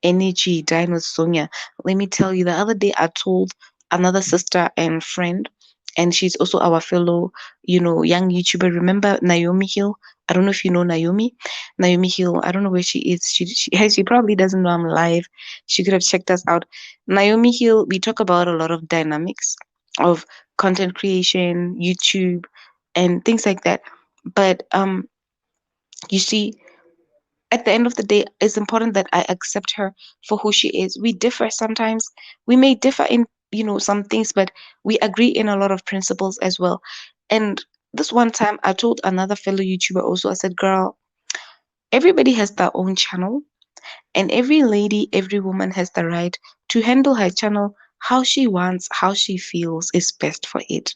energy, Dino Sonia. Let me tell you, the other day I told another sister and friend, and she's also our fellow, young YouTuber. Remember Naomi Hill? I don't know if you know Naomi. Naomi Hill, I don't know where she is. She probably doesn't know I'm live. She could have checked us out. Naomi Hill, we talk about a lot of dynamics of content creation, YouTube, and things like that. But you see, at the end of the day, it's important that I accept her for who she is. We differ sometimes. We may differ in, some things, but we agree in a lot of principles as well. And this one time, I told another fellow YouTuber also, I said, girl, everybody has their own channel, and every lady, every woman has the right to handle her channel how she wants, how she feels is best for it.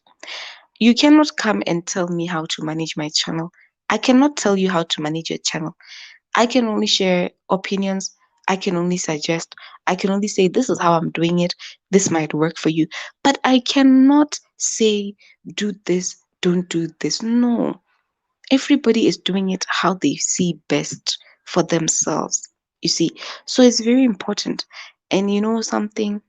You cannot come and tell me how to manage my channel. I cannot tell you how to manage your channel. I can only share opinions. I can only suggest. I can only say, this is how I'm doing it. This might work for you. But I cannot say, do this, don't do this. No. Everybody is doing it how they see best for themselves. You see. So it's very important. And you know something?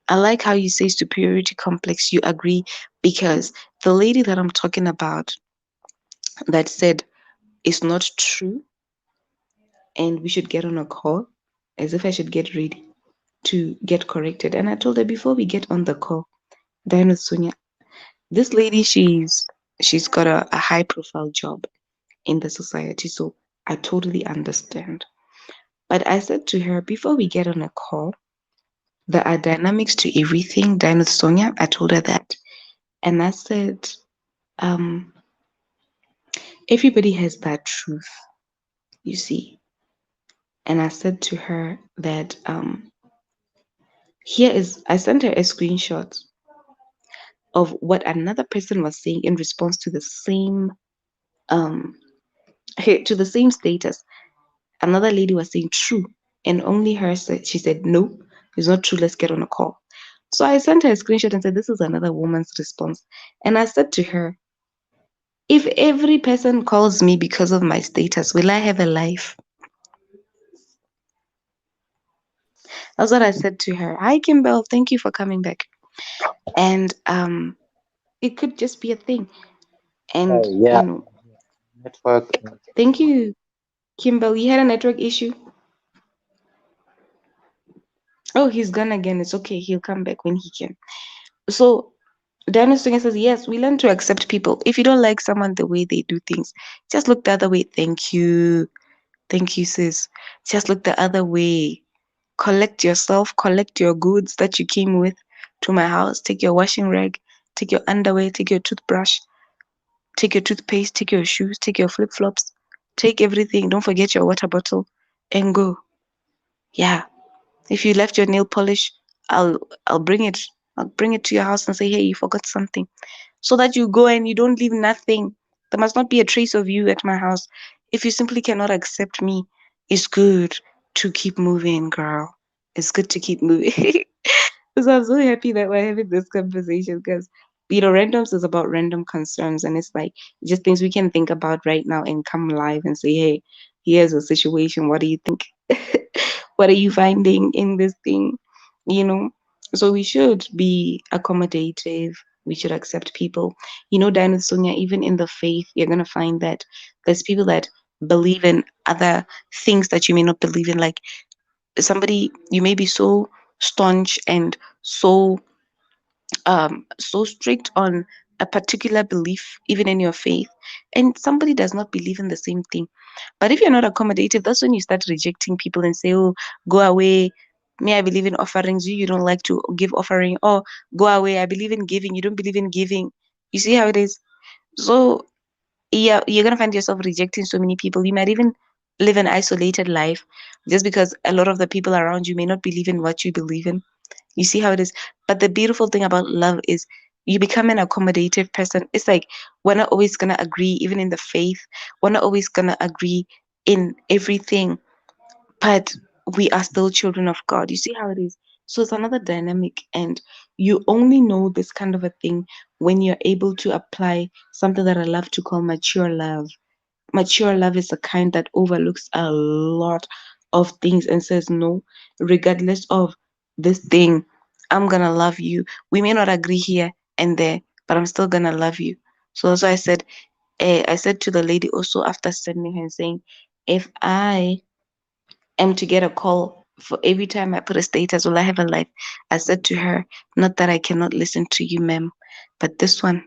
I like how you say superiority complex. You agree because the lady that I'm talking about that said it's not true, and we should get on a call, as if I should get ready to get corrected. And I told her, before we get on the call, Diana Sonia, this lady, she's got a high profile job in the society, so I totally understand. But I said to her, before we get on a call, there are dynamics to everything. Diana Sonia, I told her that. And I said, um, everybody has that truth, you see. And I said to her that I sent her a screenshot of what another person was saying in response to the same um to the same status. Another lady was saying true, and only her said, she said no, it's not true. Let's get on a call. So I sent her a screenshot and said, this is another woman's response. And I said to her, if every person calls me because of my status, will I have a life? That's what I said to her. Hi, Kimbel. Thank you for coming back. And it could just be a thing. And,
Yeah,
you know,
network.
thank you, Kimbel. You had a network issue? Oh, he's gone again. It's okay. He'll come back when he can. So, Daniel Singer says, yes, we learn to accept people. If you don't like someone the way they do things, just look the other way. Thank you. Thank you, sis. Just look the other way. Collect yourself, collect your goods that you came with to my house. Take your washing rag, take your underwear, take your toothbrush, take your toothpaste, take your shoes, take your flip flops, take everything. Don't forget your water bottle and go. Yeah. If you left your nail polish, I'll I'll bring it. I'll bring it to your house and say, hey, you forgot something. So that you go and you don't leave nothing. There must not be a trace of you at my house. If you simply cannot accept me, it's good to keep moving, girl. It's good to keep moving. So I'm so happy that we're having this conversation because, Randoms is about random concerns, and it's like just things we can think about right now and come live and say, hey, here's a situation. What do you think? What are you finding in this thing? You know? So we should be accommodative. We should accept people. Diana Sonia, even in the faith, you're going to find that there's people that believe in other things that you may not believe in. Like somebody, you may be so staunch and so strict on a particular belief, even in your faith, and somebody does not believe in the same thing. But if you're not accommodative, that's when you start rejecting people and say, oh, go away. Me, I believe in offerings. You don't like to give offering. Oh, go away. I believe in giving. You don't believe in giving. You see how it is? So, yeah, you're going to find yourself rejecting so many people. You might even live an isolated life just because a lot of the people around you may not believe in what you believe in. You see how it is? But the beautiful thing about love is you become an accommodative person. It's like we're not always going to agree, even in the faith. We're not always going to agree in everything, but we are still children of God. You see how it is? So it's another dynamic, and you only know this kind of a thing when you're able to apply something that I love to call mature love. Mature love is the kind that overlooks a lot of things and says, no, regardless of this thing, I'm going to love you. We may not agree here and there, but I'm still going to love you. So that's why I said to the lady also after sending her and saying, if I am to get a call for every time I put a status, will I have a life? I said to her, not that I cannot listen to you, ma'am, but this one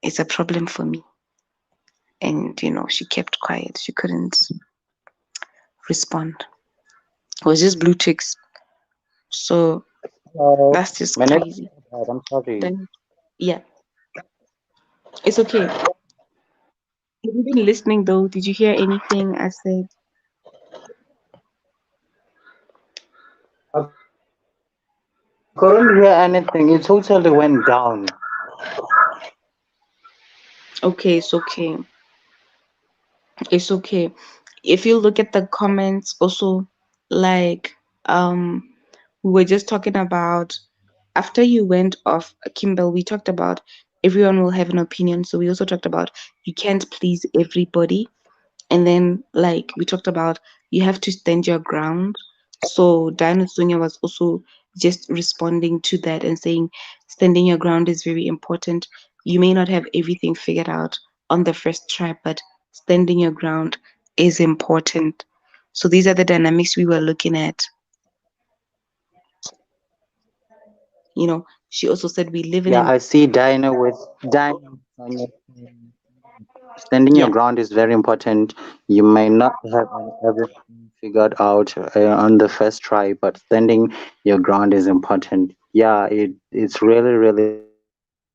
is a problem for me. And, she kept quiet. She couldn't respond. It was just blue ticks. So that's just
My network
crazy.
is bad. I'm sorry.
Then, yeah, it's okay. Have you been listening though? Did you hear anything I said?
I couldn't hear anything. It totally went down.
Okay, it's okay. It's okay. If you look at the comments, also, like, we were just talking about after you went off, Kimbel, we talked about everyone will have an opinion. So we also talked about you can't please everybody. And then, like, we talked about you have to stand your ground. So Diana Sunya was also just responding to that and saying standing your ground is very important. You may not have everything figured out on the first try, but standing your ground is important. So these are the dynamics we were looking at. She also said we live in
Yeah,
an
I see Dinah with Dinah. Standing your
yeah,
ground is very important. You may not have everything figured out on the first try, but standing your ground is important. Yeah, it's really, really important.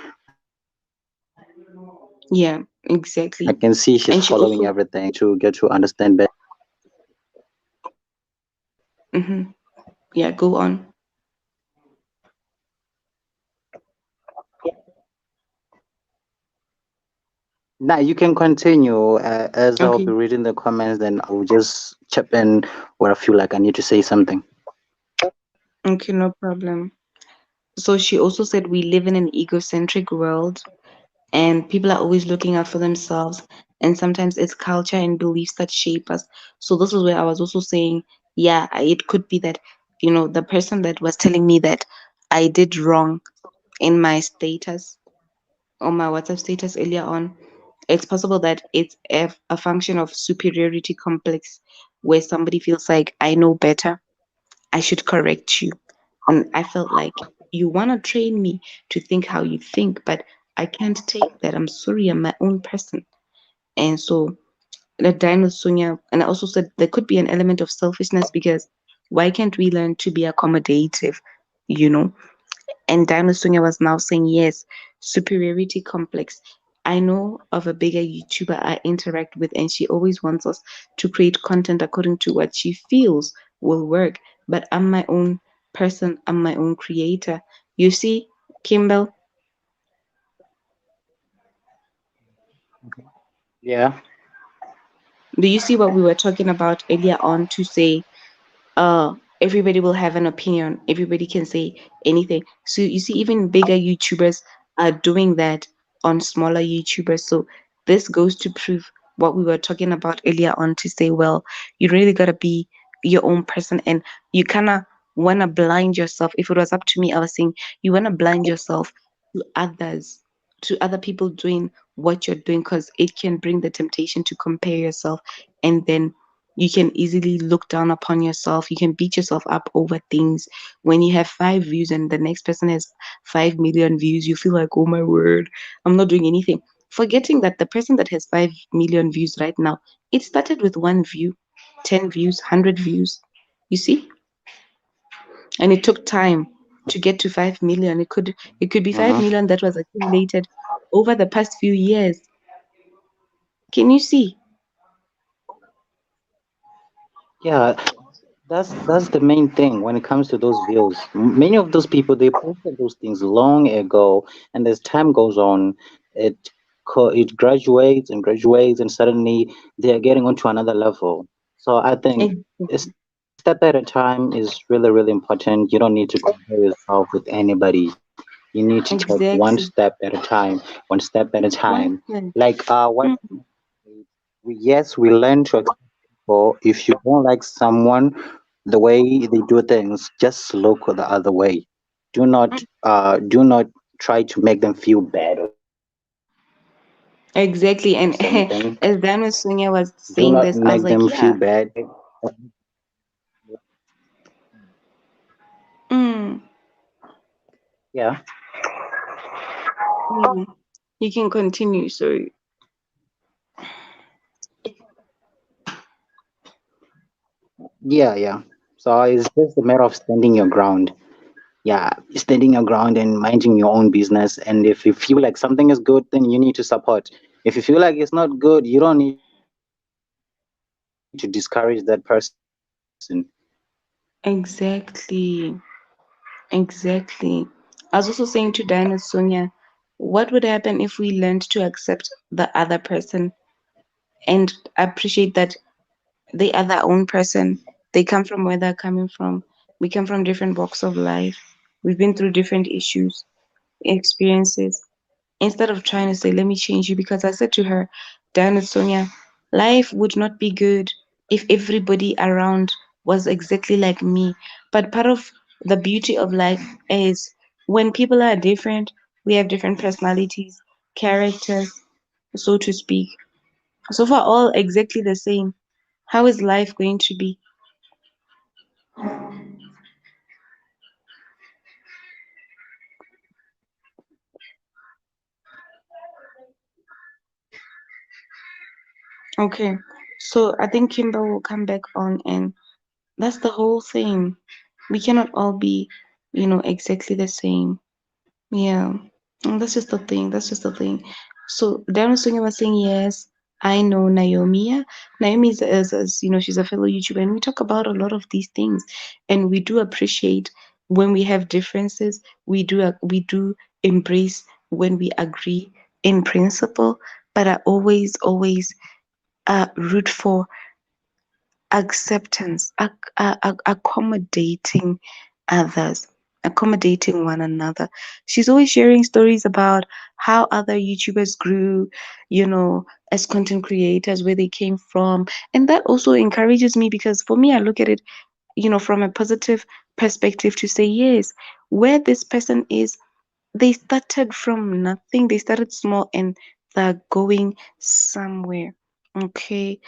I can see she's following everything
yeah,
to
exactly.
get to
And she
understand
also
better.
hmm yeah, go on.
Now you can continue. As I'll be
Okay.
reading the comments, then I'll just chip in where I feel like I need to say something.
Okay, no problem. So she also said we live in an egocentric world and people are always looking out for themselves, and sometimes it's culture and beliefs that shape us. So this is where I was also saying, yeah, it could be that the person that was telling me that I did wrong in my status, on my WhatsApp status earlier on, it's possible that it's a function of superiority complex, where somebody feels like I know better, I should correct you. And I felt like you want to train me to think how you think, but I can't take that. I'm sorry, I'm my own person. And so the Sonia, and I also said there could be an element of selfishness because why can't we learn to be accommodative, you know? And Sonia was now saying, yes, superiority complex. I know of a bigger YouTuber I interact with, and she always wants us to create content according to what she feels will work. But I'm my own person, I'm my own creator. You see, Kimbel,
Yeah.
do you see what we were talking about earlier on to say everybody will have an opinion. Everybody can say anything. So you see, even bigger YouTubers are doing that on smaller YouTubers. So this goes to prove what we were talking about earlier on to say, well, you really gotta be your own person and you kinda wanna blind yourself. If it was up to me, I was saying you wanna blind yourself to others, to other people doing what you're doing because it can bring the temptation to compare yourself and then you can easily look down upon yourself. You can beat yourself up over things. When you have 5 views and the next person has 5 million views, you feel like, oh my word, I'm not doing anything. Forgetting that the person that has 5 million views right now, it started with 1 view, 10 views, 100 views. You see? And it took time to get to 5 million. It could be five
Mm-hmm.
million that was accumulated over the past few years. Can you see?
Yeah, that's the main thing when it comes to those views. Many of those people they posted those things long ago, and as time goes on, it it graduates and graduates, and suddenly they are getting onto another level. So I think a
Exactly.
step at a time is really really important. You don't need to compare yourself with anybody. You need to take one step
Exactly.
at a time, one step at a time.
One thing.
Like what
Mm,
yes, we learn to accept people. If you don't like someone, the way they do things, just look the other way. Do not try to make them feel bad or something.
exactly. And as Dan Sunya was
Do not
saying this,
make
I
them
was like,
feel
yeah.
bad.
Mm,
Yeah,
mm. You can continue. So,
yeah, yeah. So it's just a matter of standing your ground. Yeah, standing your ground and minding your own business. And if you feel like something is good, then you need to support. If you feel like it's not good, you don't need to discourage that person.
exactly. Exactly. I was also saying to Dan and Sonia, what would happen if we learned to accept the other person and appreciate that they are their own person? They come from where they're coming from. We come from different walks of life. We've been through different issues, experiences. Instead of trying to say, let me change you, because I said to her, Dan and Sonia, life would not be good if everybody around was exactly like me. But part of the beauty of life is when people are different, we have different personalities, characters, so to speak. So far, all exactly the same. How is life going to be? Okay, so I think Kimber will come back on, and that's the whole thing. We cannot all be, exactly the same. Yeah, and that's just the thing. That's just the thing. So Darren Singer was saying, yes, I know Naomi. Yeah. Naomi is, she's a fellow YouTuber, and we talk about a lot of these things, and we do appreciate when we have differences. We do embrace when we agree in principle, but I always root for acceptance, accommodating others, accommodating one another. She's always sharing stories about how other YouTubers grew, as content creators, where they came from. And that also encourages me because for me, I look at it, from a positive perspective to say, yes, where this person is, they started from nothing. They started small and they're going somewhere. Okay.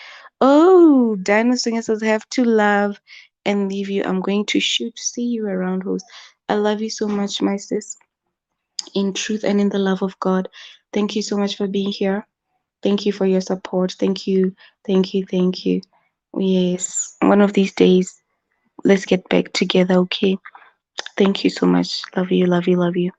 Oh, Dino Singer says, have to love and leave you. I'm going to shoot. See you around, host. I love you so much, my sis, in truth and in the love of God. Thank you so much for being here. Thank you for your support. Thank you. Thank you. Thank you. Yes. One of these days, let's get back together, okay? Thank you so much. Love you, love you, love you.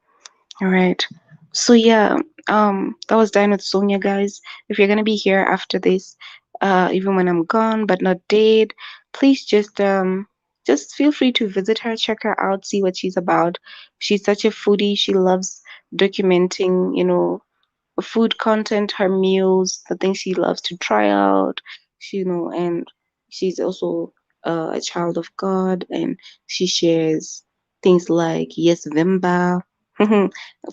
All right. So yeah, that was Dine with Sonia, guys. If you're gonna be here after this, even when I'm gone but not dead, please just feel free to visit her, check her out, see what she's about. She's such a foodie. She loves documenting, food content, her meals, the things she loves to try out, and she's also a child of God, and she shares things like yes, Vimba.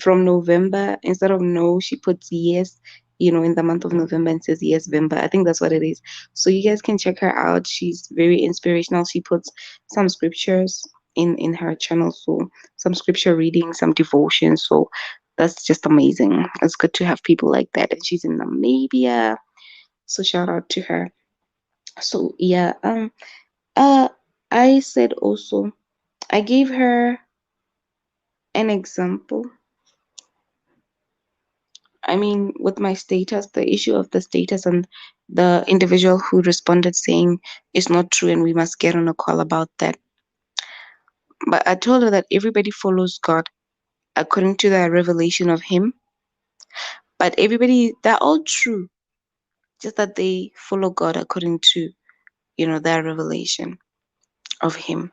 From November, instead of no, she puts yes, in the month of November and says yes, Vimba. I think that's what it is. So you guys can check her out. She's very inspirational. She puts some scriptures in her channel, so some scripture reading, some devotion. So that's just amazing. It's good to have people like that. And she's in Namibia. So shout out to her. So yeah, uh I said also I gave her an example. I mean, with my status, the issue of the status and the individual who responded saying it's not true and we must get on a call about that. But I told her that everybody follows God according to the revelation of Him. But everybody, they're all true, just that they follow God according to, their revelation of Him.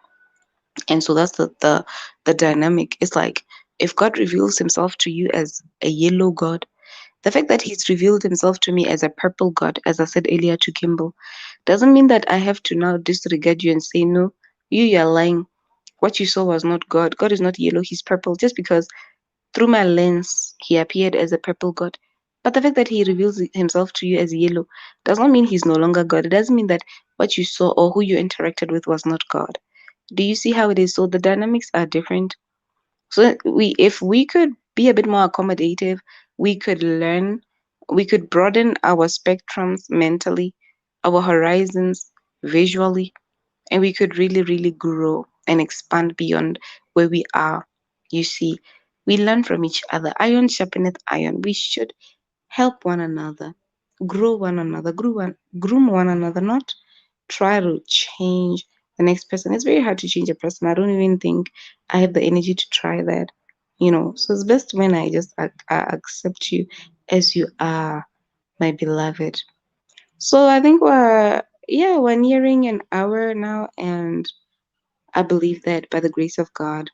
And so that's the dynamic. It's like if God reveals Himself to you as a yellow God, the fact that He's revealed Himself to me as a purple God, as I said earlier to Kimball, doesn't mean that I have to now disregard you and say, no, you're lying. What you saw was not God. God is not yellow, He's purple. Just because through my lens He appeared as a purple God. But the fact that He reveals Himself to you as yellow does not mean He's no longer God. It doesn't mean that what you saw or who you interacted with was not God. Do you see how it is? So the dynamics are different. So if we could be a bit more accommodative, we could learn, we could broaden our spectrums mentally, our horizons visually, and we could really, really grow and expand beyond where we are. You see, we learn from each other. Iron sharpeneth iron. We should help one another, grow one another, groom one another, not try to change the next person. It's very hard to change a person. I don't even think I have the energy to try that. So it's best when I just accept you as you are, my beloved. So I think we're nearing an hour now, and I believe that by the grace of God,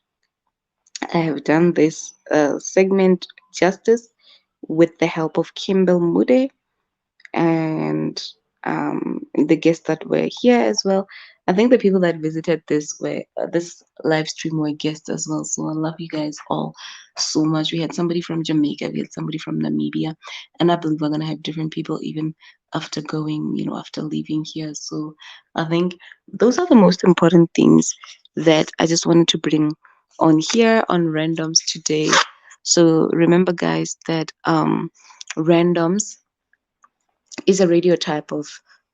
I have done this segment justice with the help of Kimbel Mudhe and the guests that were here as well. I think the people that visited this live stream were guests as well. So I love you guys all so much. We had somebody from Jamaica, we had somebody from Namibia, and I believe we're gonna have different people even after going, after leaving here. So I think those are the most important things that I just wanted to bring on here on Randomz today. So remember, guys, that Randomz is a radio type of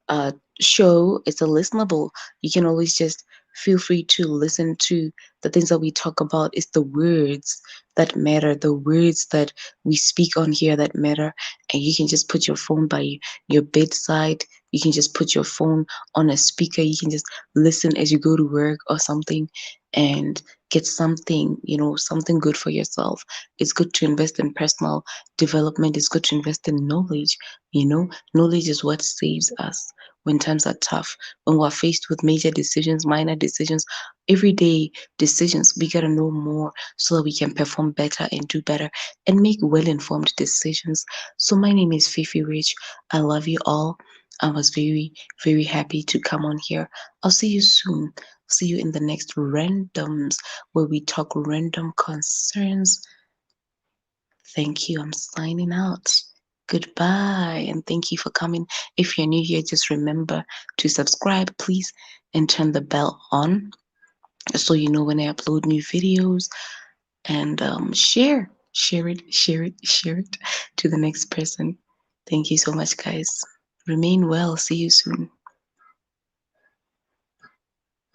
uh, show. It's a listenable. You can always just feel free to listen to the things that we talk about. It's the words that matter, the words that we speak on here that matter. And you can just put your phone by your bedside. You can just put your phone on a speaker. You can just listen as you go to work or something and get something, something good for yourself. It's good to invest in personal development. It's good to invest in knowledge. Knowledge is what saves us when times are tough, when we're faced with major decisions, minor decisions, everyday decisions. We got to know more so that we can perform better and do better and make well informed decisions. So, my name is FifiRich. I love you all. I was very, very happy to come on here. I'll see you soon. See you in the next Randomz where we talk random concerns. Thank you. I'm signing out. Goodbye. And thank you for coming. If you're new here, just remember to subscribe, please, and turn the bell on so you know when I upload new videos. And share it, share it to the next person. Thank you so much, guys. Remain well. See you soon.